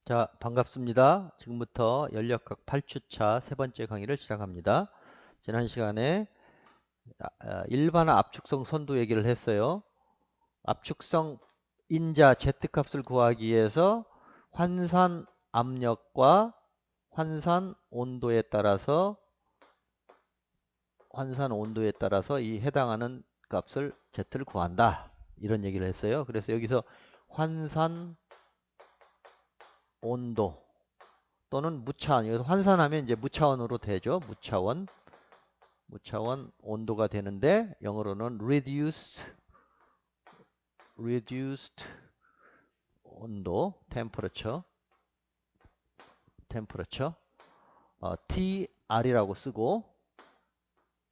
자, 반갑습니다. 지금부터 연력학 8주차 세 번째 강의를 시작합니다. 지난 시간에 일반 압축성 선도 얘기를 했어요. 압축성 인자 Z값을 구하기 위해서 환산 압력과 환산 온도에 따라서 이 해당하는 값을 Z를 구한다. 이런 얘기를 했어요. 그래서 여기서 환산 온도 또는 무차원, 여기서 환산하면 이제 무차원으로 되죠. 무차원 온도가 되는데 영어로는 reduced 온도, temperature, TR이라고 쓰고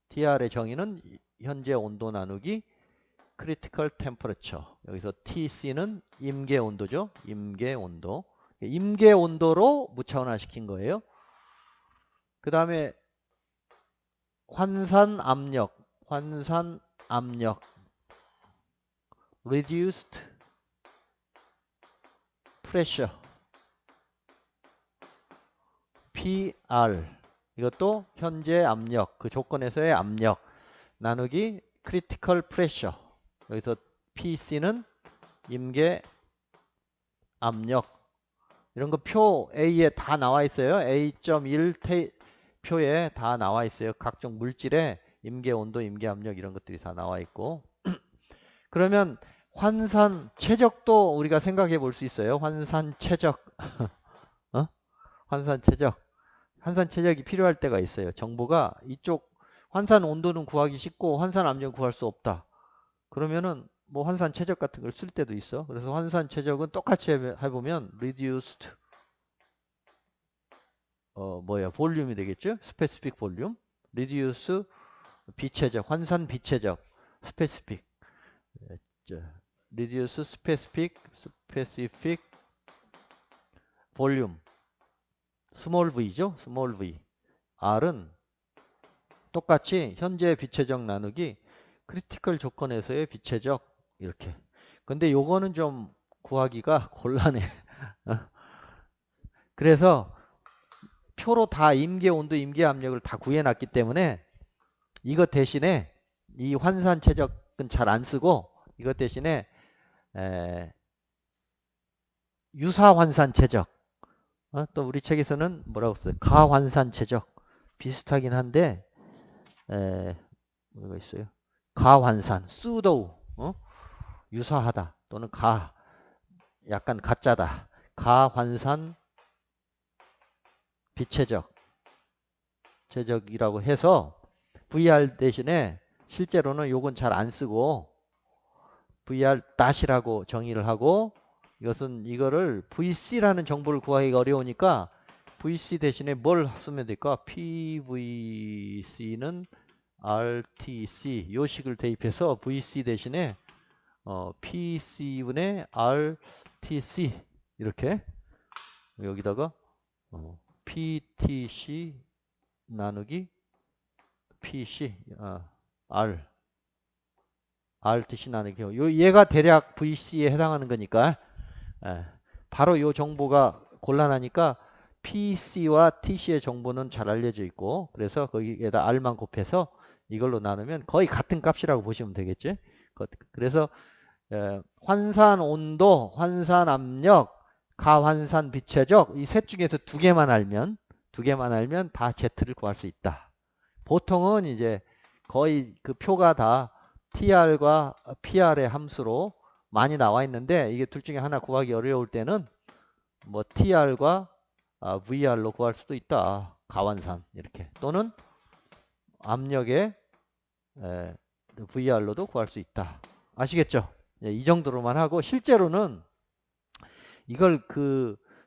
TR의 정의는 현재 온도 나누기 critical temperature. 여기서 TC는 임계 온도죠. 임계 온도로 무차원화 시킨 거예요. 그 다음에 환산 압력, reduced pressure, PR. 이것도 현재 압력, 그 조건에서의 압력 나누기 critical pressure. 여기서 PC는 임계 압력. 이런 거 표 A에 다 나와 있어요. A.1 표에 다 나와 있어요. 각종 물질의 임계 온도, 임계 압력 이런 것들이 다 나와 있고. 그러면 환산 최적도 우리가 생각해 볼 수 있어요. 환산 최적. 어? 환산 최적. 환산 최적이 필요할 때가 있어요. 정보가 이쪽 환산 온도는 구하기 쉽고 환산 압력은 구할 수 없다. 그러면은 뭐 환산 최적 같은 걸 쓸 때도 있어. 그래서 환산 최적은 똑같이 해보면 reduced 볼륨이 되겠죠? specific 볼륨. reduce 비체적, 환산 비체적, specific. reduce specific 볼륨. 스몰 v죠? 스몰 v. R은 똑같이 현재 비체적 나누기 크리티컬 조건에서의 비체적 이렇게. 근데 요거는 좀 구하기가 곤란해. 그래서 표로 다 임계 온도, 임계 압력을 다 구해놨기 때문에 이것 대신에 이 환산 최적은 잘 안 쓰고 이것 대신에 유사 환산 최적. 또 우리 책에서는 뭐라고 써요? 가환산 최적. 비슷하긴 한데 뭐가 있어요? 가환산, pseudo, 유사하다 또는 약간 가짜다. 가환산 비체적, 최적이라고 해서 VR 대신에 실제로는 요건 잘 안 쓰고 VR-이라고 정의를 하고 이거를 VC라는 정보를 구하기가 어려우니까 VC 대신에 뭘 쓰면 될까? PVC는 RTC 요식을 대입해서 VC 대신에 PC분의 RTC 이렇게 여기다가 PTC 나누기 PC RTC 나누기 얘가 대략 VC에 해당하는 거니까 바로 이 정보가 곤란하니까 PC와 TC의 정보는 잘 알려져 있고 그래서 거기에다 R만 곱해서 이걸로 나누면 거의 같은 값이라고 보시면 되겠지. 그래서 환산 온도, 환산 압력, 가환산 비체적 이 셋 중에서 두 개만 알면 다 Z를 구할 수 있다. 보통은 이제 거의 그 표가 다 TR과 PR의 함수로 많이 나와 있는데 이게 둘 중에 하나 구하기 어려울 때는 뭐 TR과 VR로 구할 수도 있다. 가환산 이렇게 또는 압력의 VR로도 구할 수 있다. 아시겠죠? 이 정도로만 하고 실제로는 이걸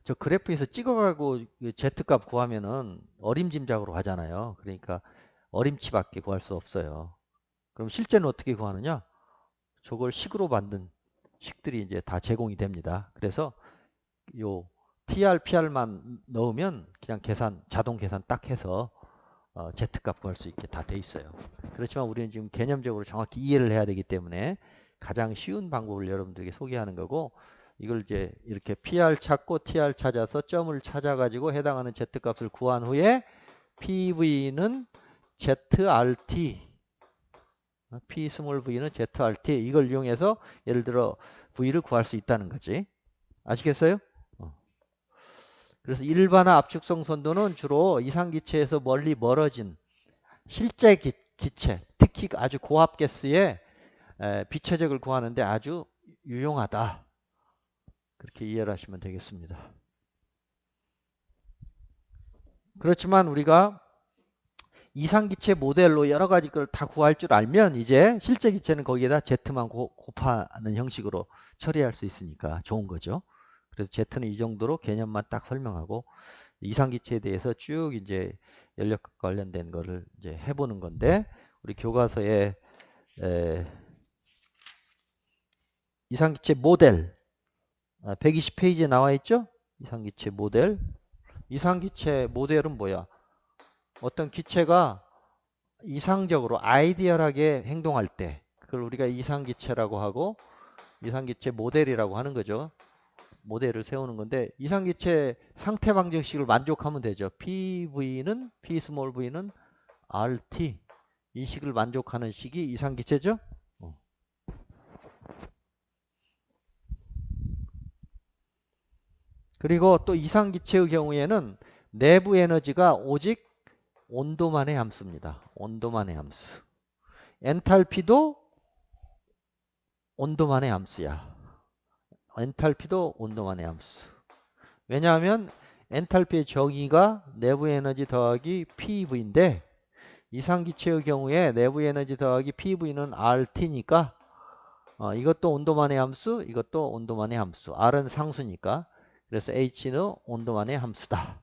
저 그래프에서 찍어가고 Z값 구하면은 어림짐작으로 하잖아요. 그러니까 어림치밖에 구할 수 없어요. 그럼 실제는 어떻게 구하느냐? 저걸 식으로 만든 식들이 이제 다 제공이 됩니다. 그래서 요 TR, PR만 넣으면 그냥 자동 계산 딱 해서 Z값 구할 수 있게 다 돼 있어요. 그렇지만 우리는 지금 개념적으로 정확히 이해를 해야 되기 때문에 가장 쉬운 방법을 여러분들에게 소개하는 거고 이걸 이제 이렇게 PR 찾고 TR 찾아서 점을 찾아가지고 해당하는 Z값을 구한 후에 PV는 ZRT, P 스몰 v는 ZRT, 이걸 이용해서 예를 들어 V를 구할 수 있다는 거지. 아시겠어요? 그래서 일반화 압축성 선도는 주로 이상기체에서 멀리 멀어진 실제 기체, 특히 아주 고압 가스의 비체적을 구하는데 아주 유용하다. 그렇게 이해를 하시면 되겠습니다. 그렇지만 우리가 이상기체 모델로 여러 가지 걸 다 구할 줄 알면 이제 실제 기체는 거기에다 Z만 곱하는 형식으로 처리할 수 있으니까 좋은 거죠. 그래서 Z는 이 정도로 개념만 딱 설명하고 이상기체에 대해서 쭉 이제 연력과 관련된 거를 이제 해보는 건데, 우리 교과서에 이상기체 모델 120페이지에 나와 있죠? 이상기체 모델. 이상기체 모델은 뭐야? 어떤 기체가 이상적으로 아이디얼하게 행동할 때 그걸 우리가 이상기체라고 하고 이상기체 모델이라고 하는 거죠. 모델을 세우는 건데 이상기체 상태 방정식을 만족하면 되죠. PV는 P 스몰 v는 RT, 이 식을 만족하는 식이 이상기체죠. 그리고 또 이상기체의 경우에는 내부 에너지가 오직 온도만의 함수입니다. 온도만의 함수. 엔탈피도 온도만의 함수야. 엔탈피도 온도만의 함수. 왜냐하면 엔탈피의 정의가 내부 에너지 더하기 PV인데 이상기체의 경우에 내부 에너지 더하기 PV는 RT니까 이것도 온도만의 함수, 이것도 온도만의 함수. R은 상수니까. 그래서 H는 온도만의 함수다.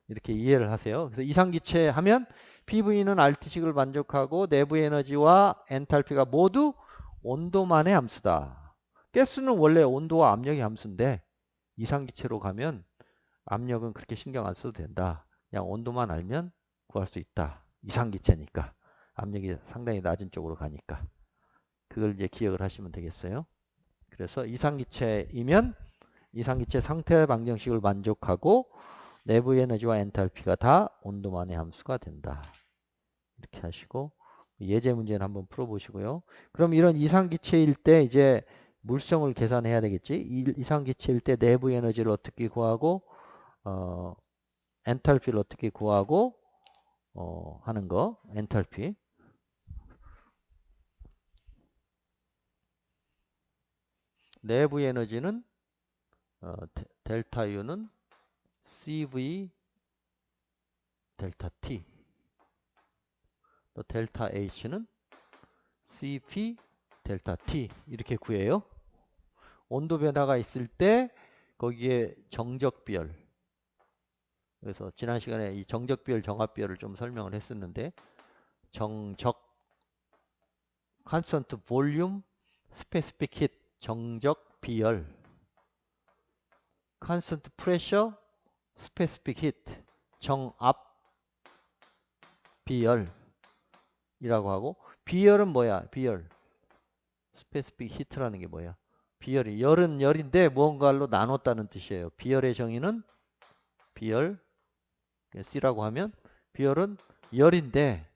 이렇게 이해를 하세요. 그래서 이상기체 하면 PV는 RT식을 만족하고 내부 에너지와 엔탈피가 모두 온도만의 함수다. 가스는 원래 온도와 압력의 함수인데 이상기체로 가면 압력은 그렇게 신경 안 써도 된다. 그냥 온도만 알면 구할 수 있다. 이상기체니까. 압력이 상당히 낮은 쪽으로 가니까. 그걸 이제 기억을 하시면 되겠어요. 그래서 이상기체이면 이상기체 상태 방정식을 만족하고 내부 에너지와 엔탈피가 다 온도만의 함수가 된다. 이렇게 하시고 예제 문제는 한번 풀어보시고요. 그럼 이런 이상기체일 때 이제 물성을 계산해야 되겠지. 이상기체일 때 내부 에너지를 어떻게 구하고 엔탈피를 어떻게 구하고 하는 거. 엔탈피. 내부 에너지는 델타 U는 CV 델타 T, 또 델타 H는 CP 델타 T 이렇게 구해요. 온도 변화가 있을 때 거기에 정적 비열, 그래서 지난 시간에 이 정적 비열, 정압 비열을 좀 설명을 했었는데 정적 constant volume specific heat, 정적 비열, constant pressure specific heat, 정압 비열이라고 하고, 비열은 뭐야? 비열 specific heat라는 게 뭐야? 비열이 열은 열인데 무언가로 나눴다는 뜻이에요. 비열의 정의는 비열 C라고 하면 비열은 열인데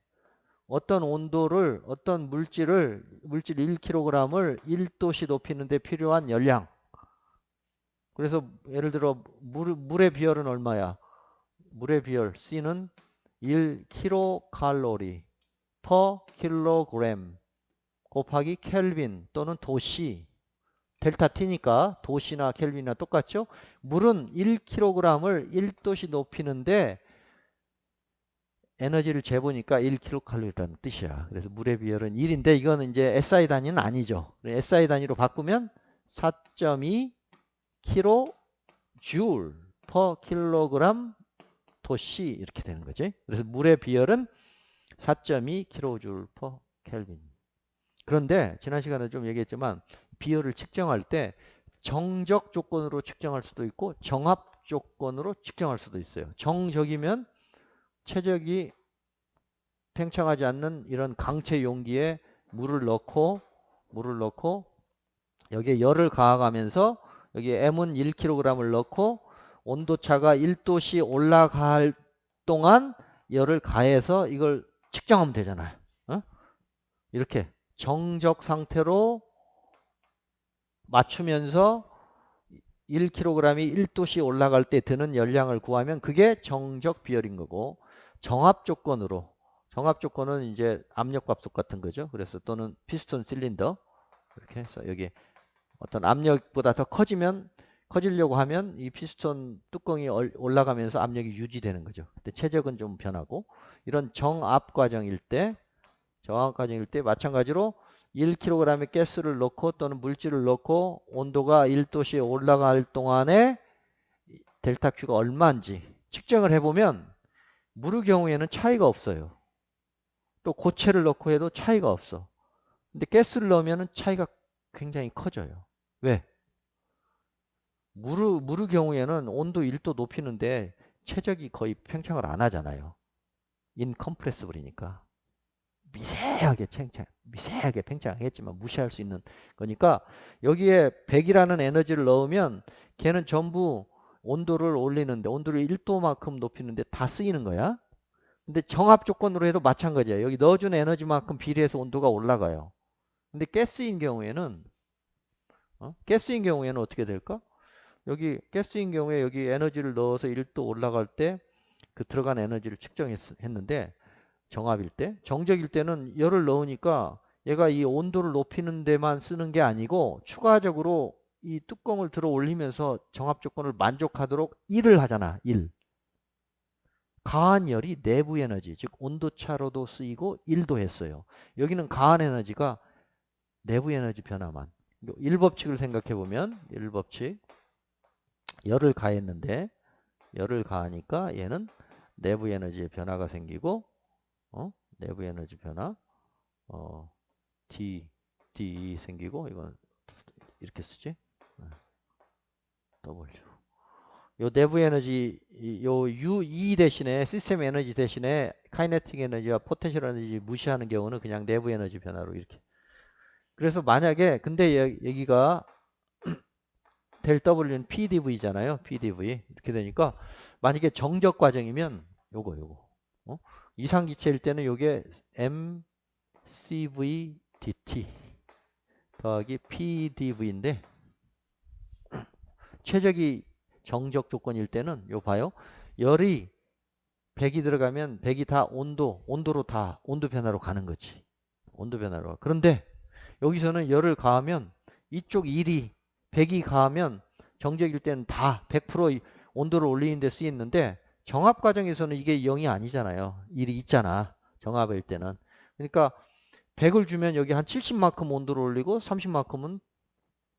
어떤 온도를 어떤 물질 1kg을 1도씨 높이는데 필요한 열량. 그래서 예를 들어 물의 비열은 얼마야? 물의 비열 C는 1kcal per kg 곱하기 켈빈 또는 도씨, 델타 T니까 도씨나 켈빈이나 똑같죠? 물은 1kg을 1도씨 높이는데 에너지를 재보니까 1kcal라는 뜻이야. 그래서 물의 비열은 1인데 이거는 이제 SI 단위는 아니죠. SI 단위로 바꾸면 4.2 kJ per kg 도씨 이렇게 되는 거지. 그래서 물의 비열은 4.2 kJ per Kelvin. 그런데 지난 시간에 좀 얘기했지만 비열을 측정할 때 정적 조건으로 측정할 수도 있고 정압 조건으로 측정할 수도 있어요. 정적이면 최적이 팽창하지 않는 이런 강체 용기에 물을 넣고 여기에 열을 가하면서 여기 M은 1kg을 넣고 온도차가 1도씨 올라갈 동안 열을 가해서 이걸 측정하면 되잖아요. 어? 이렇게 정적 상태로 맞추면서 1kg이 1도씨 올라갈 때 드는 열량을 구하면 그게 정적 비열인 거고, 정압 조건으로, 정압 조건은 이제 압력밥솥 같은 거죠. 그래서 또는 피스톤 실린더 이렇게 해서 여기 어떤 압력보다 더 커지려고 하면 이 피스톤 뚜껑이 올라가면서 압력이 유지되는 거죠. 근데 최적은 좀 변하고, 이런 정압 과정일 때 마찬가지로 1kg의 가스를 넣고 또는 물질을 넣고 온도가 1도씨 올라갈 동안에 델타 Q가 얼마인지 측정을 해보면 물의 경우에는 차이가 없어요. 또 고체를 넣고 해도 차이가 없어. 근데 가스를 넣으면 차이가 굉장히 커져요. 왜? 물의 경우에는 온도 1도 높이는데 최적이 거의 팽창을 안 하잖아요. 인컴프레시블이니까. 미세하게 팽창하겠지만 무시할 수 있는 거니까, 여기에 100이라는 에너지를 넣으면 걔는 전부 온도를 올리는데, 온도를 1도만큼 높이는데 다 쓰이는 거야. 근데 정압 조건으로 해도 마찬가지야. 여기 넣어준 에너지만큼 비례해서 온도가 올라가요. 근데 가스인 경우에는 어떻게 될까? 여기 가스인 경우에 여기 에너지를 넣어서 1도 올라갈 때 그 들어간 에너지를 측정했는데, 정압일 때, 정적일 때는 열을 넣으니까 얘가 이 온도를 높이는 데만 쓰는 게 아니고 추가적으로 이 뚜껑을 들어 올리면서 정압 조건을 만족하도록 일을 하잖아. 가한 열이 내부 에너지, 즉 온도차로도 쓰이고 일도 했어요. 여기는 가한 에너지가 내부 에너지 변화만. 1법칙을 생각해 보면, 1법칙, 열을 가했는데 열을 가하니까 얘는 내부 에너지의 변화가 생기고, 내부 에너지 변화, D 생기고, 이건 이렇게 쓰지? W. 요 내부 에너지, 요 UE 대신에, 시스템 에너지 대신에 카이네틱 에너지와 포텐셜 에너지 무시하는 경우는 그냥 내부 에너지 변화로 이렇게. 그래서 만약에, 근데 여기가 델 W는 PdV잖아요. PDV. 이렇게 되니까, 만약에 정적 과정이면 요거. 이상기체일 때는 요게 mCV dt 더하기 PdV인데, 최적이 정적 조건일 때는 요 봐요. 열이 100이 들어가면 100이 다 온도로 다 온도 변화로 가는 거지. 온도 변화로. 그런데 여기서는 열을 가하면 이쪽 100이 가하면 정적일 때는 다 100% 온도를 올리는 데 쓰이는데, 정압 과정에서는 이게 0이 아니잖아요. 1이 있잖아. 정압일 때는. 그러니까 100을 주면 여기 한 70만큼 온도를 올리고 30만큼은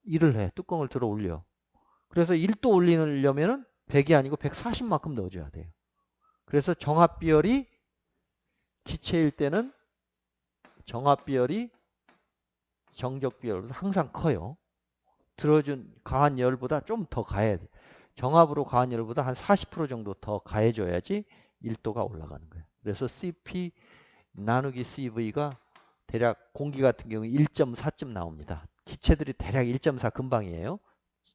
일을 해. 뚜껑을 들어 올려. 그래서 1도 올리려면은 100이 아니고 140만큼 넣어줘야 돼요. 그래서 정압 비열이 기체일 때는 정압 비열이 정적 비열보다 항상 커요. 들어준 가한 열보다 좀 더 가해야 돼. 정압으로 가한 열보다 한 40% 정도 더 가해줘야지 1도가 올라가는 거예요. 그래서 CP 나누기 CV가 대략 공기 같은 경우 1.4쯤 나옵니다. 기체들이 대략 1.4 근방이에요.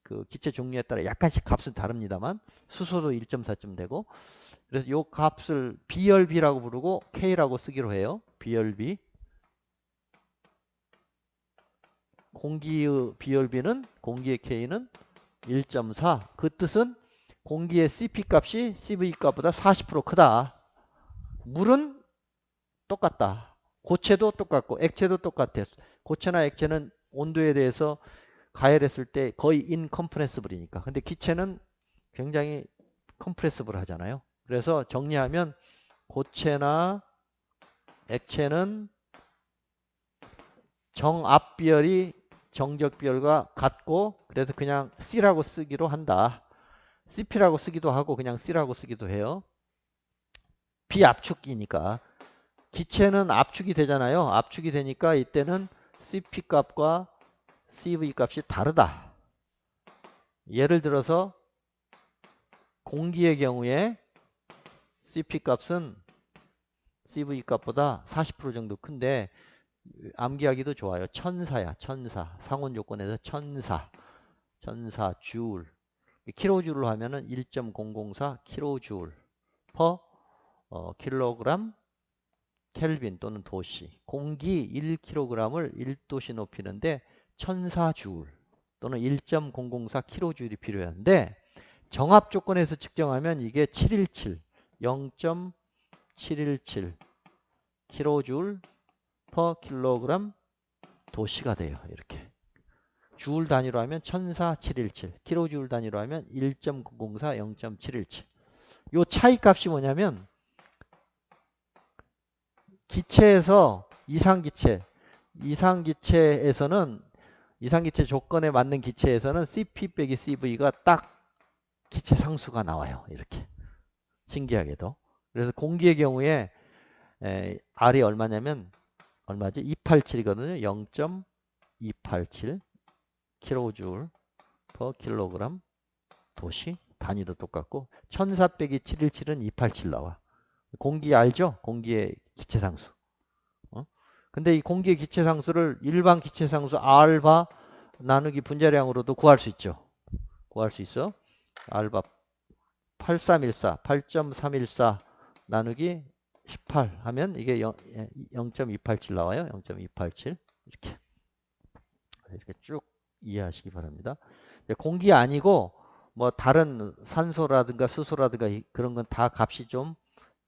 그 기체 종류에 따라 약간씩 값은 다릅니다만 수소도 1.4쯤 되고, 그래서 이 값을 비열비라고 부르고 K라고 쓰기로 해요. 비열비. 공기의 비열비는, 공기의 K는 1.4. 그 뜻은 공기의 CP 값이 CV 값보다 40% 크다. 물은 똑같다. 고체도 똑같고 액체도 똑같아. 고체나 액체는 온도에 대해서 가열했을 때 거의 인컴프레시블이니까. 근데 기체는 굉장히 컴프레시블 하잖아요. 그래서 정리하면 고체나 액체는 정압 비열이 정적 비열과 같고, 그래서 그냥 C라고 쓰기로 한다. CP라고 쓰기도 하고 그냥 C라고 쓰기도 해요. 비압축이니까. 기체는 압축이 되잖아요. 압축이 되니까 이때는 CP 값과 CV 값이 다르다. 예를 들어서 공기의 경우에 CP 값은 CV 값보다 40% 정도 큰데, 암기하기도 좋아요. 천사야, 천사. 상온 조건에서 천사. 1004 킬로줄로 하면은 1.004 킬로줄 퍼 킬로그램 켈빈 또는 도시. 공기 1kg을 1도씨 높이는데 1004줄 또는 1.004 킬로줄이 필요한데 정압 조건에서 측정하면 이게 717 0.717 킬로줄 퍼 킬로그램 도시가 돼요. 이렇게. 줄 단위로 하면 104,717, 킬로줄 단위로 하면 1.004, 0.717. 요 차이 값이 뭐냐면 기체에서 이상기체에서는 이상기체 조건에 맞는 기체에서는 CP 빼기 CV가 딱 기체 상수가 나와요. 이렇게. 신기하게도. 그래서 공기의 경우에 R이 얼마냐면 얼마지? 287이거든요. 0.287 킬로줄 퍼 킬로그램 도시. 단위도 똑같고 1400 빼기 717은 287 나와. 공기 알죠? 공기의 기체상수. 근데 이 공기의 기체상수를 일반 기체상수 R바 나누기 분자량으로도 구할 수 있죠. 구할 수 있어. R바 8314, 8.314 나누기 18 하면 이게 0.287 나와요. 0.287 이렇게 쭉 이해하시기 바랍니다. 공기 아니고 뭐 다른 산소라든가 수소라든가 그런 건 다 값이 좀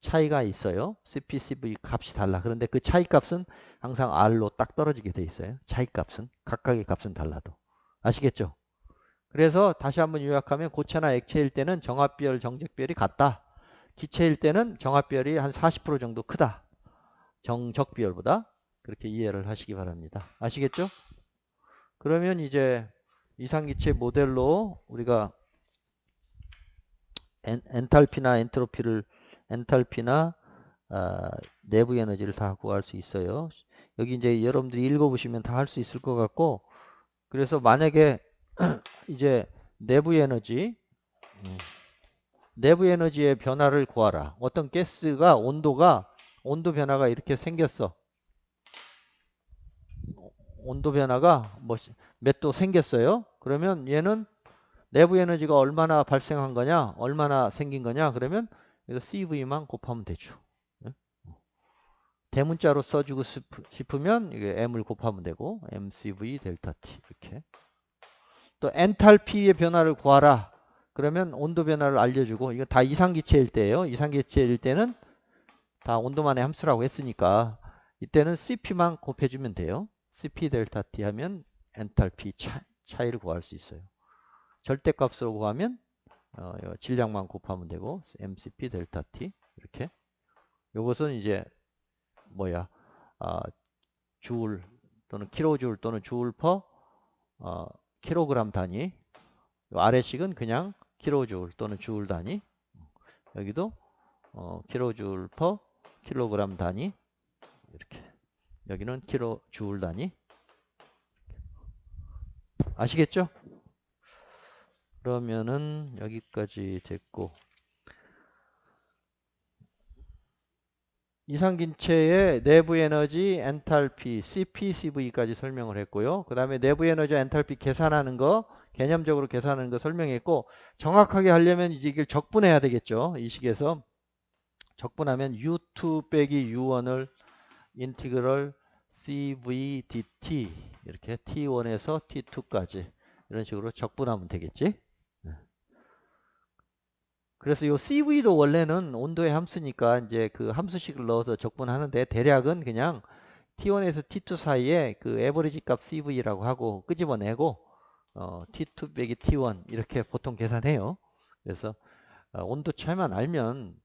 차이가 있어요. CPCV 값이 달라. 그런데 그 차이 값은 항상 R로 딱 떨어지게 돼 있어요. 차이 값은 각각의 값은 달라도. 아시겠죠? 그래서 다시 한번 요약하면 고체나 액체일 때는 정압비열, 정적비열이 같다. 기체일 때는 정압비열이 한 40% 정도 크다. 정적비열보다. 그렇게 이해를 하시기 바랍니다. 아시겠죠? 그러면 이제 이상기체 모델로 우리가 엔탈피나 엔트로피를 엔탈피나 내부 에너지를 다 구할 수 있어요. 여기 이제 여러분들이 읽어보시면 다 할 수 있을 것 같고, 그래서 만약에 이제 내부 에너지의 변화를 구하라. 어떤 가스가 온도 변화가 이렇게 생겼어. 온도 변화가 뭐 몇 도 생겼어요. 그러면 얘는 내부 에너지가 얼마나 발생한 거냐, 얼마나 생긴 거냐, 그러면 이거 CV만 곱하면 되죠. 대문자로 써주고 싶으면 이게 M을 곱하면 되고, MCV 델타 T 이렇게. 또 엔탈피의 변화를 구하라. 그러면 온도 변화를 알려주고, 이거 다 이상기체일 때예요. 이상기체일 때는 다 온도만의 함수라고 했으니까 이때는 CP만 곱해주면 돼요. CP 델타 T 하면 엔탈피 차이를 구할 수 있어요. 절대값으로 구하면 질량만 곱하면 되고 MCP 델타 T 이렇게. 요것은 이제 뭐야 줄 또는 킬로줄 또는 줄 퍼 킬로그램 단위. 아래식은 그냥 킬로줄 또는 줄 단위. 여기도 킬로줄 퍼 킬로그램 단위 이렇게. 여기는 킬로줄 단위. 아시겠죠? 그러면은 여기까지 됐고, 이상기체의 내부 에너지, 엔탈피, CPCV까지 설명을 했고요. 그 다음에 내부 에너지, 엔탈피 계산하는 거, 개념적으로 계산하는 거 설명했고, 정확하게 하려면 이제 이걸 적분해야 되겠죠. 이 식에서 적분하면 U2 빼기 U1을 인티그럴 CVDT 이렇게 T1에서 T2까지 이런 식으로 적분하면 되겠지. 그래서 이 CV도 원래는 온도의 함수니까 이제 그 함수식을 넣어서 적분하는데 대략은 그냥 T1에서 T2 사이에 그 에버리지 값 CV라고 하고 끄집어내고 T2 빼기 T1 이렇게 보통 계산해요. 그래서 온도 차이만 알면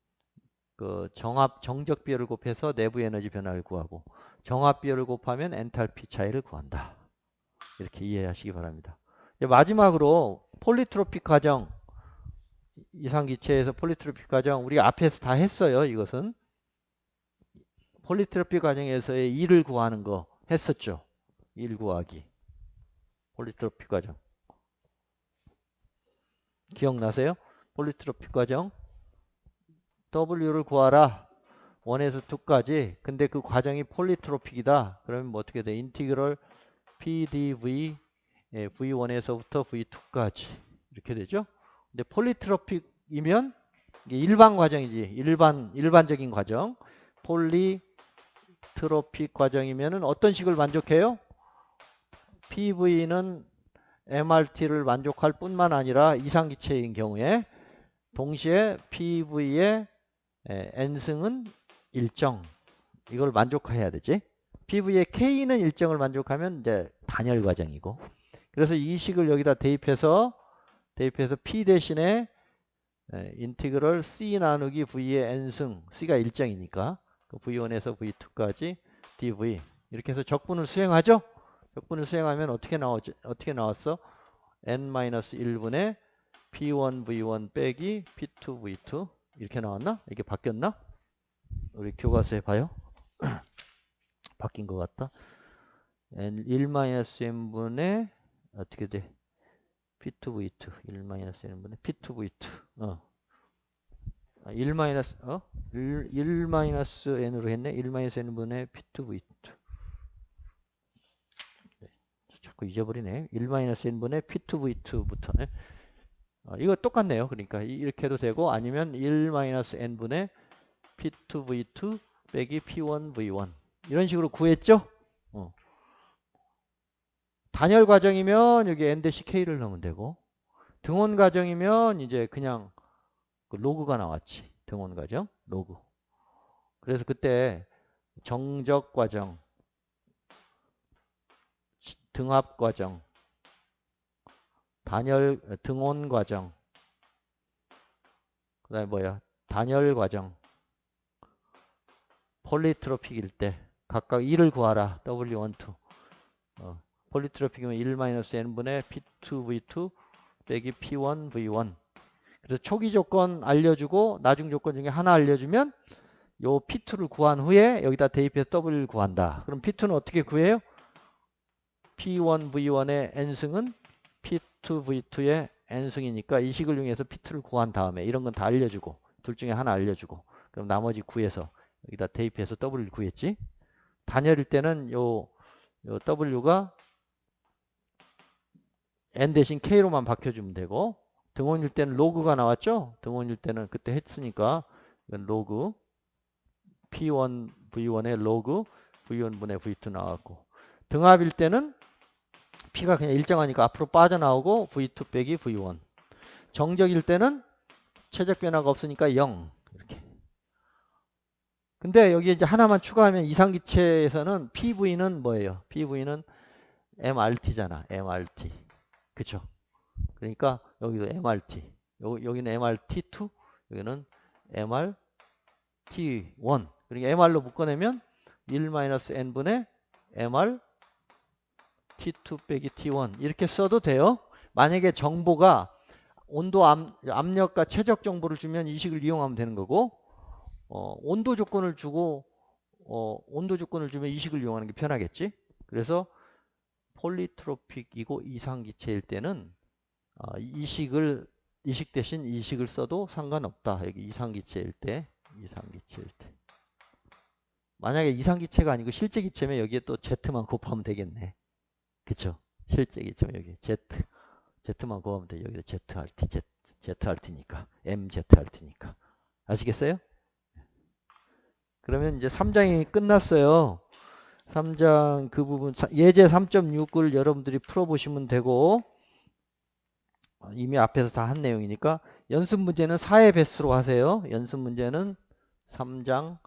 그 정적 비율을 곱해서 내부 에너지 변화를 구하고 정압 비율을 곱하면 엔탈피 차이를 구한다. 이렇게 이해하시기 바랍니다. 마지막으로 폴리트로픽 과정, 이상기체에서 폴리트로픽 과정 우리 앞에서 다 했어요. 이것은 폴리트로픽 과정에서의 1을 구하는 거 했었죠. 1 구하기. 폴리트로픽 과정 기억나세요? 폴리트로픽 과정 W를 구하라. 1에서 2까지. 근데 그 과정이 폴리트로픽이다. 그러면 뭐 어떻게 돼? 인티그럴 PDV V1에서부터 V2까지 이렇게 되죠. 근데 폴리트로픽이면 이게 일반 과정이지. 일반적인 과정. 폴리트로픽 과정이면은 어떤 식을 만족해요? PV는 MRT를 만족할 뿐만 아니라 이상기체인 경우에 동시에 PV의 N승은 일정. 이걸 만족해야 되지. PV의 K는 일정을 만족하면 이제 단열 과정이고. 그래서 이 식을 여기다 대입해서 P 대신에 인티그럴 C 나누기 V의 N승, C가 일정이니까 V1에서 V2까지 dV 이렇게 해서 적분을 수행하죠. 적분을 수행하면 어떻게 나왔어? N-1분의 P1V1 빼기 P2V2 이렇게 나왔나? 이게 바뀌었나? 우리 교과서에 봐요. 바뀐 것 같다. 1-n분의 어떻게 돼? P2V2 1-n분의 P2V2 1-n으로 했네. 1-n분의 P2V2 자꾸 잊어버리네. 1-n분의 P2V2부터네. 이거 똑같네요. 그러니까 이렇게 해도 되고 아니면 1-n분의 P2V2 빼기 P1V1 이런 식으로 구했죠. 단열 과정이면 여기 N-K를 넣으면 되고 등원 과정이면 이제 그냥 그 로그가 나왔지. 등원 과정 로그. 그래서 그때 정적 과정, 등합 과정, 등원 과정, 그 다음에 뭐야? 단열 과정, 폴리트로픽일 때 각각 1을 구하라. W1, 2. 폴리트로픽이면 1-n분의 P2V2 빼기 P1V1. 그래서 초기 조건 알려주고 나중 조건 중에 하나 알려주면 요 P2를 구한 후에 여기다 대입해서 W를 구한다. 그럼 P2는 어떻게 구해요? P1V1의 N승은 P2V2의 N승이니까 이 식을 이용해서 P2를 구한 다음에 이런 건 다 알려주고 둘 중에 하나 알려주고 그럼 나머지 구해서 여기다 대입해서 W를 구했지. 단열일 때는 요 W가 N 대신 K로만 바뀌어주면 되고 등원일 때는 로그가 나왔죠. 등원일 때는 그때 했으니까 이건 로그 P1 V1의 로그 V1분의 V2 나왔고 등합일 때는 P가 그냥 일정하니까 앞으로 빠져나오고 V2 빼기 V1 정적일 때는 최적 변화가 없으니까 0 이렇게. 근데 여기 이제 하나만 추가하면 이상기체에서는 PV는 뭐예요? PV는 MRT잖아. MRT. 그쵸? 그러니까 여기도 MRT. 여기는 MRT2, 여기는 MRT1. 그러니까 MR로 묶어내면 1-n분의 MR T2 빼기 T1 이렇게 써도 돼요. 만약에 정보가 온도 압력과 최적 정보를 주면 이 식을 이용하면 되는 거고 온도 조건을 주고 온도 조건을 주면 이 식을 이용하는 게 편하겠지. 그래서 폴리트로픽이고 이상기체일 때는 이 식 대신 이 식을 써도 상관없다. 여기 이상기체일 때 만약에 이상기체가 아니고 실제기체면 여기에 또 Z만 곱하면 되겠네. 그쵸? 실제기체면 여기 Z만 곱하면 돼. 여기도 ZRT니까 MZRT니까 아시겠어요? 그러면 이제 3장이 끝났어요. 3장 그 부분 예제 3.6을 여러분들이 풀어보시면 되고 이미 앞에서 다 한 내용이니까 연습 문제는 4의 배수로 하세요. 연습 문제는 3장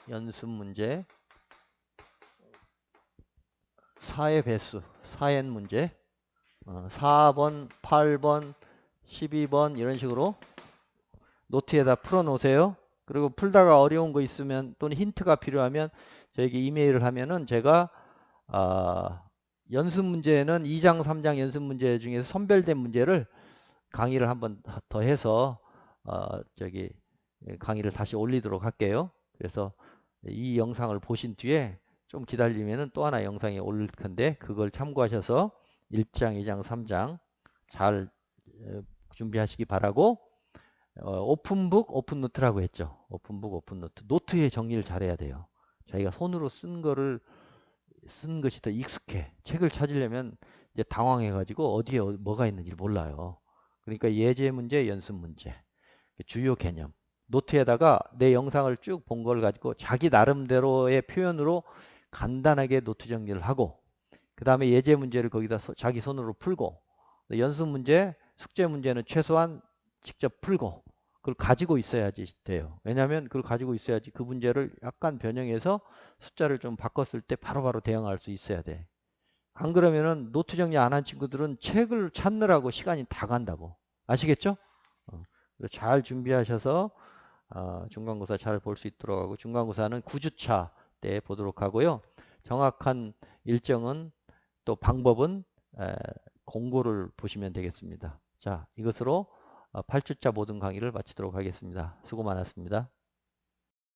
연습 문제 4의 배수 4의 문제 4번 8번 12번 이런 식으로 노트에다 풀어 놓으세요. 그리고 풀다가 어려운 거 있으면 또는 힌트가 필요하면 저에게 이메일을 하면은 제가 연습 문제는 2장 3장 연습 문제 중에서 선별된 문제를 강의를 한번 더 해서 강의를 다시 올리도록 할게요. 그래서 이 영상을 보신 뒤에 좀 기다리면은 또 하나 영상이 올릴 텐데 그걸 참고하셔서 1장, 2장, 3장 잘 준비하시기 바라고 오픈북, 오픈노트라고 했죠. 오픈북, 오픈노트. 노트의 정리를 잘해야 돼요. 자기가 손으로 쓴 거를 쓴 것이 더 익숙해. 책을 찾으려면 이제 당황해가지고 어디에 뭐가 있는지 몰라요. 그러니까 예제 문제, 연습 문제, 주요 개념. 노트에다가 내 영상을 쭉 본 걸 가지고 자기 나름대로의 표현으로 간단하게 노트 정리를 하고, 그 다음에 예제 문제를 거기다 자기 손으로 풀고, 연습 문제, 숙제 문제는 최소한 직접 풀고, 그걸 가지고 있어야지 돼요. 왜냐하면 그걸 가지고 있어야지 그 문제를 약간 변형해서 숫자를 좀 바꿨을 때 바로바로 대응할 수 있어야 돼. 안 그러면은 노트 정리 안 한 친구들은 책을 찾느라고 시간이 다 간다고. 아시겠죠? 잘 준비하셔서 중간고사 잘 볼 수 있도록 하고, 중간고사는 9주차 때 보도록 하고요. 정확한 일정은 또 방법은 공고를 보시면 되겠습니다. 자, 이것으로 8주차 모든 강의를 마치도록 하겠습니다. 수고 많았습니다.